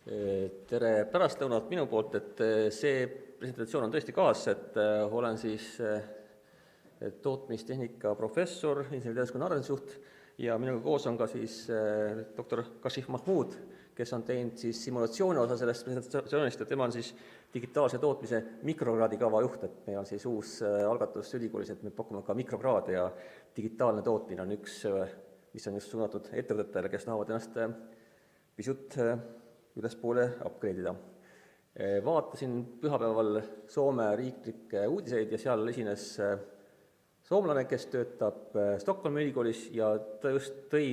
Tere pärastlõunat minu poolt, et see presentatsioon on tõesti kaas, et olen siis tootmistehnika professor, inseneriteaduskonna arendusjuht ja minuga koos on ka siis doktor Kashif Mahmood, kes on teinud siis simulatsiooni osa sellest presentatsioonist, et tema on siis digitaalse tootmise mikrokraadikava juht, et meil on siis uus algatus ülikoolis, et me pakume ka mikrokraade ja digitaalne tootmine on üks, mis on just suunatud ettevõtetele, kes tahavad ennast pisut ülespoole upgrade'ida. Vaatasin pühapäeval Soome riiklikke uudiseid ja seal esines soomlane, kes töötab Stockholmi ülikoolis ja ta just tõi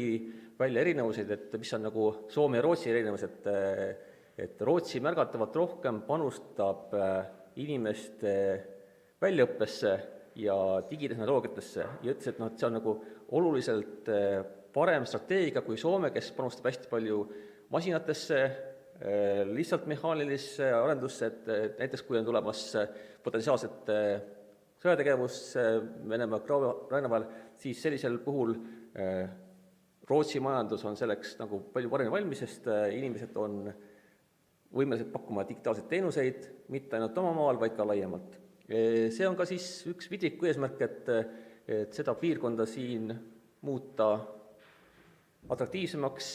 välja erinevuseid, et mis on nagu Soome ja Rootsi erinevus, et Rootsi märgatavalt rohkem panustab inimeste väljaõppesse ja digitehnoloogiatesse ja ütles, et see on nagu oluliselt parem strateegia kui Soome, kes panustab hästi palju masinatesse, lihtsalt mehaanilisse arendusse, et näiteks kui on tulemas potentsiaalselt sõjategevus Venemaa ja Ukraina vahel, siis sellisel puhul Rootsi majandus on selleks nagu palju paremini valmis, sest inimesed on võimelised pakkuma digitaalseid teenuseid, mitte ainult oma maal, vaid ka laiemalt. See on ka siis üks vidriku eesmärk, et seda piirkonda siin muuta atraktiivsemaks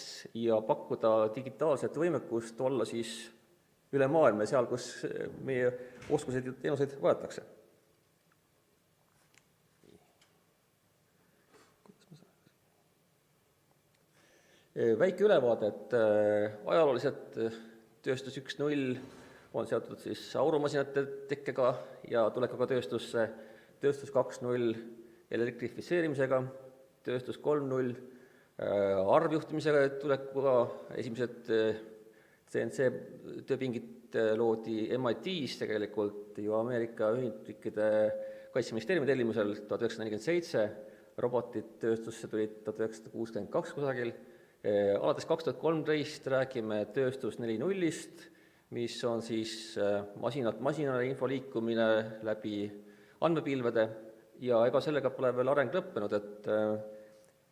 ja pakkuda digitaalset võimekust olla siis üle maailma seal, kus meie oskuseid ja teenuseid vajatakse. Väike ülevaade, et ajalooliselt tööstus 1.0 on seotud siis aurumasinate tekkega ja tulekuga tööstusse, tööstus 2.0 elektrifitseerimisega, tööstus 3.0 arvjuhtimisega tulekuga, esimesed CNC tööpingid loodi MIT-s tegelikult ju Ameerika Ühendriikide kaitseministeeriumi tellimusel 1947, robotid tööstusse tulid 1962 kusagil, alates 2013 räägime tööstus 4.0-st, mis on siis masinalt masinale info liikumine läbi andmepilvede ja ega sellega pole veel areng lõppenud,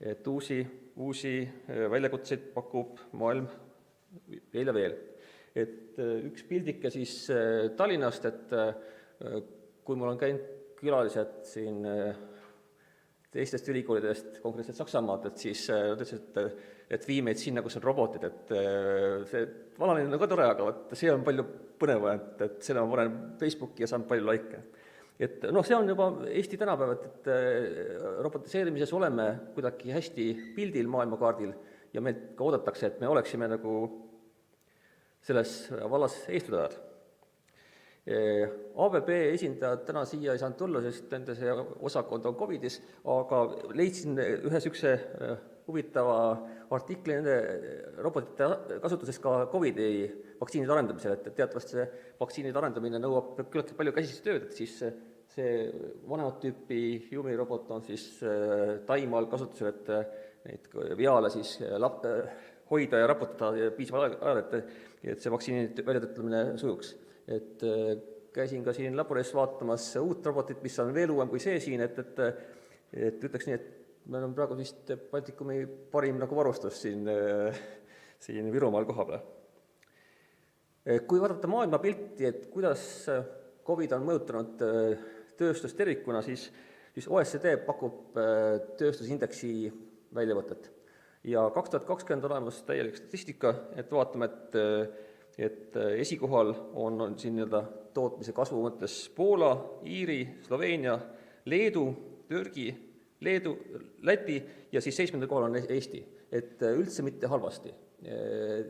et uusi väljakutseid pakub maailm veel ja veel. Et üks pildike siis Tallinnast, et kui mul on käinud külalised siin teistest ülikoolidest, konkreetselt Saksamaad, et siis ütlesid, et vii meid sinna, kus on robotid, et see vanaline on ka tore, aga see on palju põnevam, et selle ma panen Facebooki ja saan palju laike. Et see on juba Eesti tänapäev, et robotiseerimises oleme kuidagi hästi pildil maailmakaardil ja meilt ka oodatakse, et me oleksime nagu selles vallas eestvedajad. ABB esindajad täna siia ei saanud tulla, sest nende see osakond on COVID-is, aga leidsin ühe sükse huvitava artikli nende robotite kasutusest ka COVID-i vaktsiinide arendamisel, et teatavasti see vaktsiinide arendamine nõuab küllaltki palju käsistööd, et siis see vanemat tüüpi Yumi robot on siis Taimaal kasutusel, et neid viale siis hoida ja raputada piisaval ajal, et see vaktsiini väljatöötlemine sujuks. Et käisin ka siin laboris vaatamas uut robotit, mis on veel uuem kui see siin, et ütleks nii, et me oleme praegu vist Baltikumi parim nagu varustus siin Virumaal koha peal. Kui vaadata maailma pilti, et kuidas COVID on mõjutanud tööstust tervikuna, siis OECD pakub tööstusindeksi väljavõtet. Ja 2020 on olemas täielik statistika, et vaatame, et esikohal on siin tootmise kasvu mõttes Poola, Iiri, Sloveenia, Leedu, Türgi, Läti ja siis 7. kohal on Eesti, et üldse mitte halvasti.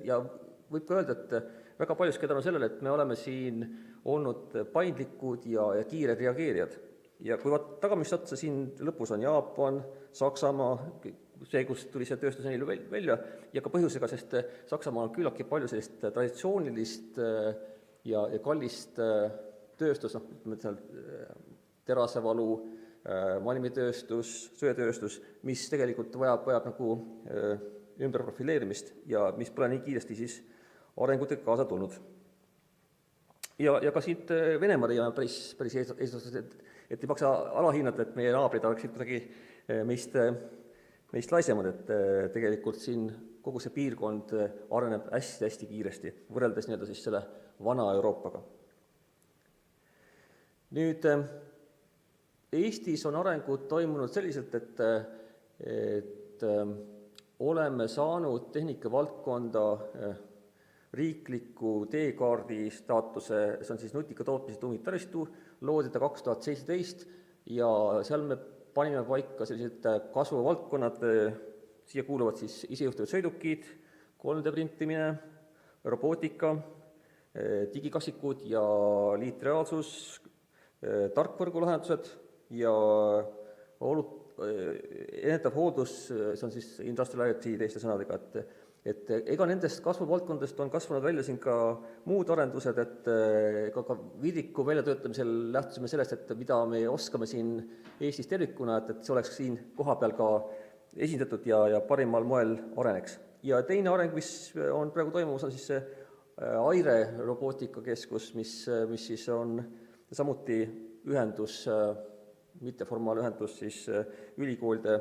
Ja võib ka öelda, et väga paljuski tänu sellele, et me oleme siin olnud paindlikud ja kiired reageerijad. Ja kui tagamist otsa siin lõpus on Jaapan, Saksamaa, see, kus tuli see tööstus neil välja ja ka põhjusega, sest Saksamaal on küllaltki palju sellist traditsioonilist ja kallist tööstus, terasevalu, malmitööstus, söetööstus, mis tegelikult vajab nagu ümberprofileerimist ja mis pole nii kiiresti siis arengutega kaasa tulnud. Ja ka siit Venemaad ei ole päris eestlased, et ei maksa alahinnata, et meie naabrid oleksid kuidagi meist laisemad, et tegelikult siin kogu see piirkond areneb hästi kiiresti, võrreldes nii-öelda siis selle vana Euroopaga. Nüüd, Eestis on arengud toimunud selliselt, et oleme saanud tehnikavaldkonda riikliku teekaardi staatuse, see on siis nutika tootmise tuumiktaristu, loodi ta 2017 ja seal me panime paika sellised kasvuvaldkonnad, siia kuuluvad siis isejuhtivad sõidukid, 3D printimine, robootika, digikassikud ja liitreaalsus, tarkvõrgulahendused ja ennetav hooldus, see on siis industrial IoT teiste sõnadega, et ega nendest kasvuvaldkondadest on kasvanud välja siin ka muud arendused, et ka Vidiku väljatöötamisel lähtusime sellest, et mida me oskame siin Eestis tervikuna, et see oleks siin kohapeal ka esindatud ja parimal moel areneks. Ja teine areng, mis on praegu toimumas, on siis see AIRE robootikakeskus, mis siis on samuti ühendus, mitteformaalühendus siis ülikoolide,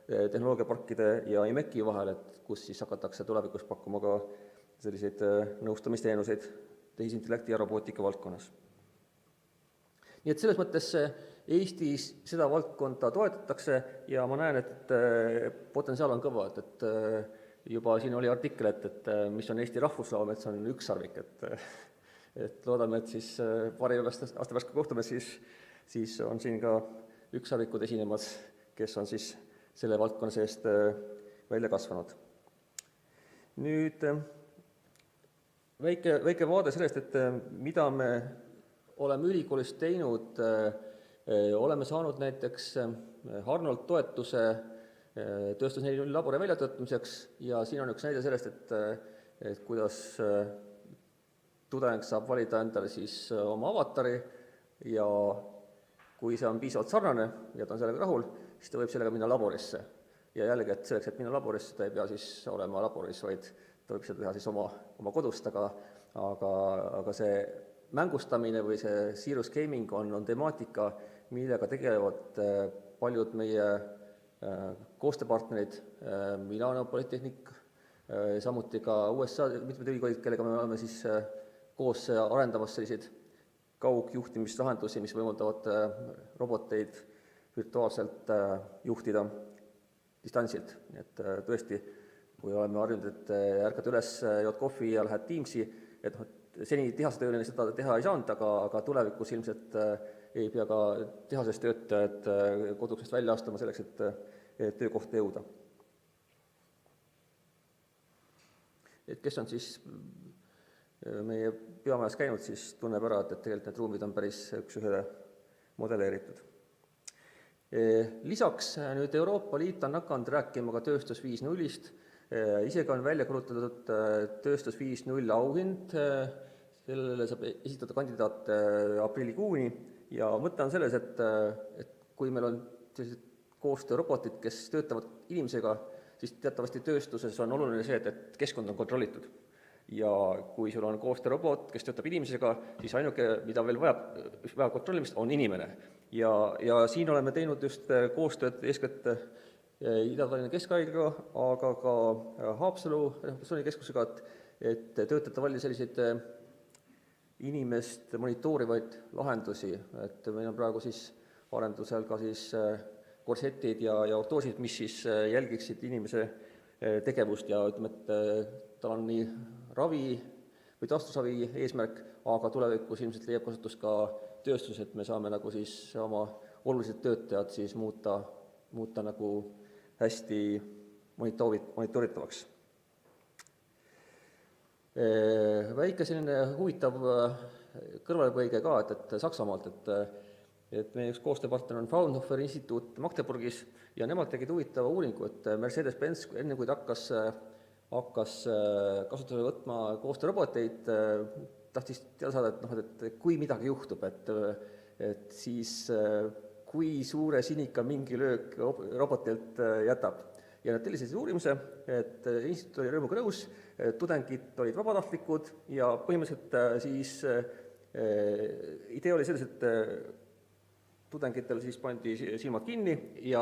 tehnoloogiaparkide ja IMEC-i vahel, et kus siis hakatakse tulevikus pakkuma ka selliseid nõustamisteenuseid tehisintellekti ja robootika valdkonnas. Nii et selles mõttes Eestis seda valdkonda toetatakse ja ma näen, et potentsiaal on kõva, et juba siin oli artikkel, et mis on Eesti rahvuslaul, et see on ükssarvik, et loodame, et siis paari aasta pärast, kui kohtume, siis on siin ka ükssarvikud esinemas, kes on siis selle valdkonna seest välja kasvanud. Nüüd väike vaade sellest, et mida me oleme ülikoolis teinud, oleme saanud näiteks Arnold toetuse tööstus 4.0 labori väljatöötamiseks ja siin on üks näide sellest, et kuidas tudeng saab valida endale siis oma avatari ja kui see on piisavalt sarnane ja ta on sellega rahul, siis ta võib sellega minna laborisse. Ja jällegi, et selleks, et minna laborisse, ta ei pea siis olema laboris, vaid ta võib seda teha siis oma kodust, aga see mängustamine või see serious gaming on temaatika, millega tegelevad paljud meie koostööpartnerid, Milano Polytechnic, samuti ka USA mitmed ülikoolid, kellega me oleme siis koos arendamas selliseid kaugjuhtimislahendusi, mis võimaldavad roboteid virtuaalselt juhtida distantsilt. Et tõesti, kui oleme harjunud, et ärkad üles, jood kohvi ja lähed Teamsi, et seni tehasetööline seda teha ei saanud, aga tulevikus ilmselt ei pea ka tehases töötajad kodusest välja astuma selleks, et töökohta jõuda. Et kes on siis meie peamajas käinud, siis tunneb ära, et tegelikult need ruumid on päris üks-ühele modelleeritud. Lisaks nüüd Euroopa Liit on hakanud rääkima ka tööstus 5.0-st, isegi on välja kulutatud tööstus 5.0 auhind, sellele saab esitada kandidaate aprillikuuni ja mõte on selles, et kui meil on sellised koostöörobotid, kes töötavad inimesega, siis teatavasti tööstuses on oluline see, et keskkond on kontrollitud. Ja kui sul on koostöörobot, kes töötab inimesega, siis ainuke, mida veel vajab kontrollimist, on inimene. Ja siin oleme teinud just koostööd eeskätt Ida-Tallinna Keskhaiglaga, aga ka Haapsalu rehabilitatsioonikeskusega, et töötada välja selliseid inimest monitoorivaid lahendusi, et meil on praegu siis arendusel ka siis korsetid ja ortoosid, mis siis jälgiksid inimese tegevust ja ütleme, et tal on nii ravi või taastusravi eesmärk, aga tulevikus ilmselt leiab kasutust ka tööstus, et me saame nagu siis oma olulised töötajad siis muuta nagu hästi monitooritavaks. Väike selline huvitav kõrvalepõige ka, et Saksamaalt, et meie üks koostööpartner on Fraunhofer instituut Magdeburgis ja nemad tegid huvitava uuringu, et Mercedes-Benz, enne kui ta hakkas kasutusele võtma koostööroboteid, tahtis teada saada, et kui midagi juhtub, et siis kui suure sinika mingi löök robotilt jätab. Ja nad tellisid uurimuse, et instituut oli rõõmuga nõus, tudengid olid vabatahtlikud ja põhimõtteliselt siis idee oli selles, et tudengitel siis pandi silmad kinni ja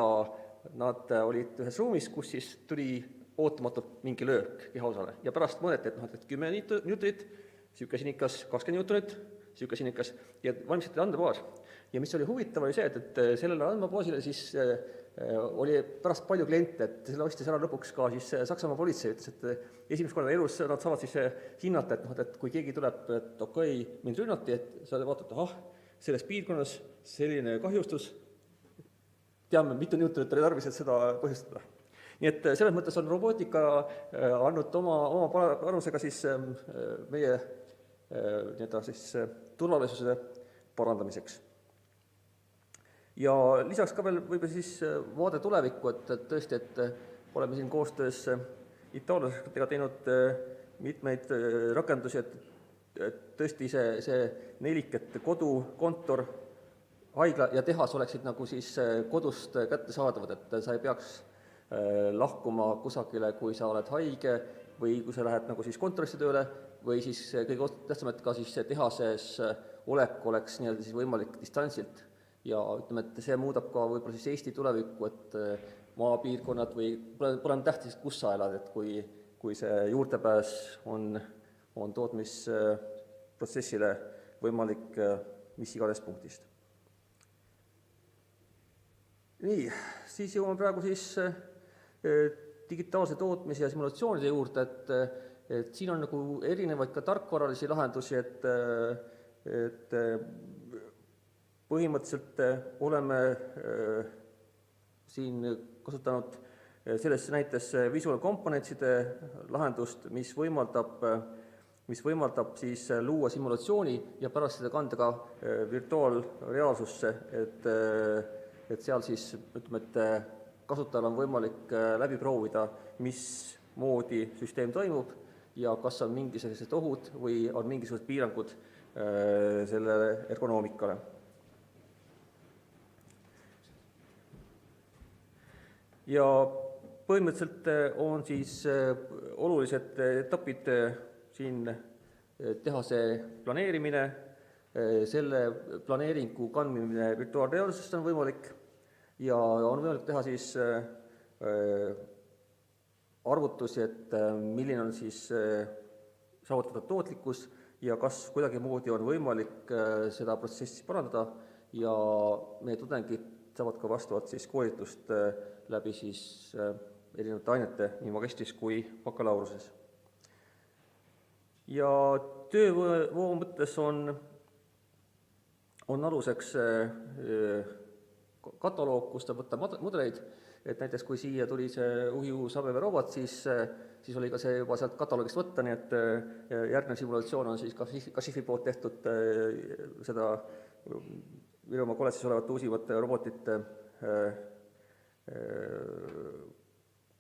nad olid ühes ruumis, kus siis tuli ootamatult mingi löök kehaosale ja pärast mõõdeti, et 10 newtonit, niisugune sinikas 20 newtonit, niisugune sinikas ja valmistati andmebaas. Ja mis oli huvitav, oli see, et sellele andmebaasile siis oli pärast palju kliente, et selle ostis ära lõpuks ka siis Saksamaa politsei, ütles, et esimest korda elus nad saavad siis hinnata, et kui keegi tuleb, et okei, mind rünnati, et sa vaatad, selles piirkonnas selline kahjustus, teame, mitu newtonit oli tarvis, et seda põhjustada. Nii et selles mõttes on robootika andnud oma panusega siis meie siis turvalisuse parandamiseks. Ja lisaks ka veel võib-olla siis vaade tulevikku, et tõesti, et oleme siin koostöös itaallastega teinud mitmeid rakendusi, et tõesti see nelik, et kodu, kontor, haigla ja tehas oleksid nagu siis kodust kättesaadavad, et sa ei peaks lahkuma kusagile, kui sa oled haige või kui sa lähed nagu siis kontorisse tööle või siis kõige tähtsam, et ka siis tehases olek oleks nii-öelda siis võimalik distantsilt ja ütleme, et see muudab ka võib-olla siis Eesti tulevikku, et maapiirkonnad või pole tähtis, kus sa elad, et kui see juurdepääs on tootmisprotsessile võimalik mis iganes punktist. Nii, siis jõuame praegu siis digitaalse tootmise ja simulatsioonide juurde, et siin on nagu erinevaid ka tarkvaralisi lahendusi, et põhimõtteliselt oleme siin kasutanud selles näites Visual Componentside lahendust, mis võimaldab siis luua simulatsiooni ja pärast seda kanda ka virtuaalreaalsusse, et seal siis ütleme, et kasutajal on võimalik läbi proovida, mismoodi süsteem toimub ja kas on mingisugused ohud või on mingisugused piirangud sellele ergonoomikale. Ja põhimõtteliselt on siis olulised etapid siin tehase planeerimine, selle planeeringu kandmine virtuaalreaalsusest on võimalik ja on võimalik teha siis arvutusi, et milline on siis saavutatud tootlikkus ja kas kuidagimoodi on võimalik seda protsessi parandada ja meie tudengid saavad ka vastavalt siis koolitust läbi siis erinevate ainete nii magistris kui bakalaureuse. Ja töövoo mõttes on aluseks kataloog, kus ta võtab mudeleid, et näiteks kui siia tuli see uhiuus abeverobot, siis oli ka see juba sealt kataloogist võtta, nii et järgnev simulatsioon on siis Kashifi poolt tehtud seda Virumaa kolledžis olevate uusimate robotite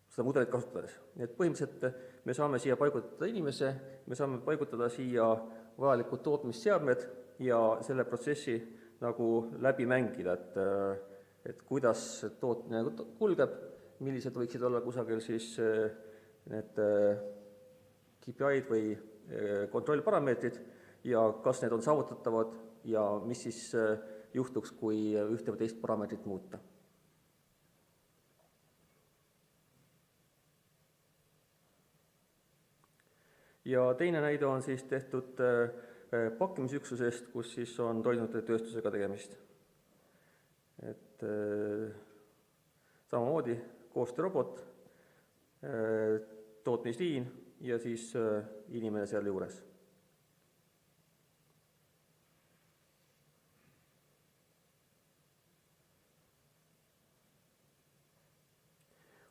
seda mudelit kasutades. Nii et põhimõtteliselt me saame siia paigutada inimese, me saame paigutada siia vajalikud tootmisseadmed ja selle protsessi nagu läbi mängida, et kuidas tootmine kulgeb, millised võiksid olla kusagil siis need KPI-d või kontrollparameetrid ja kas need on saavutatavad ja mis siis juhtuks, kui ühte või teist parameetrit muuta. Ja teine näide on siis tehtud pakkimisüksusest, kus siis on toiduainete tööstusega tegemist. Et samamoodi koostöörobot, tootmisliin ja siis inimene seal juures.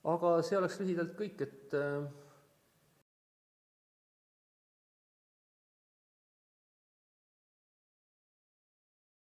Aga see oleks lühidalt kõik, et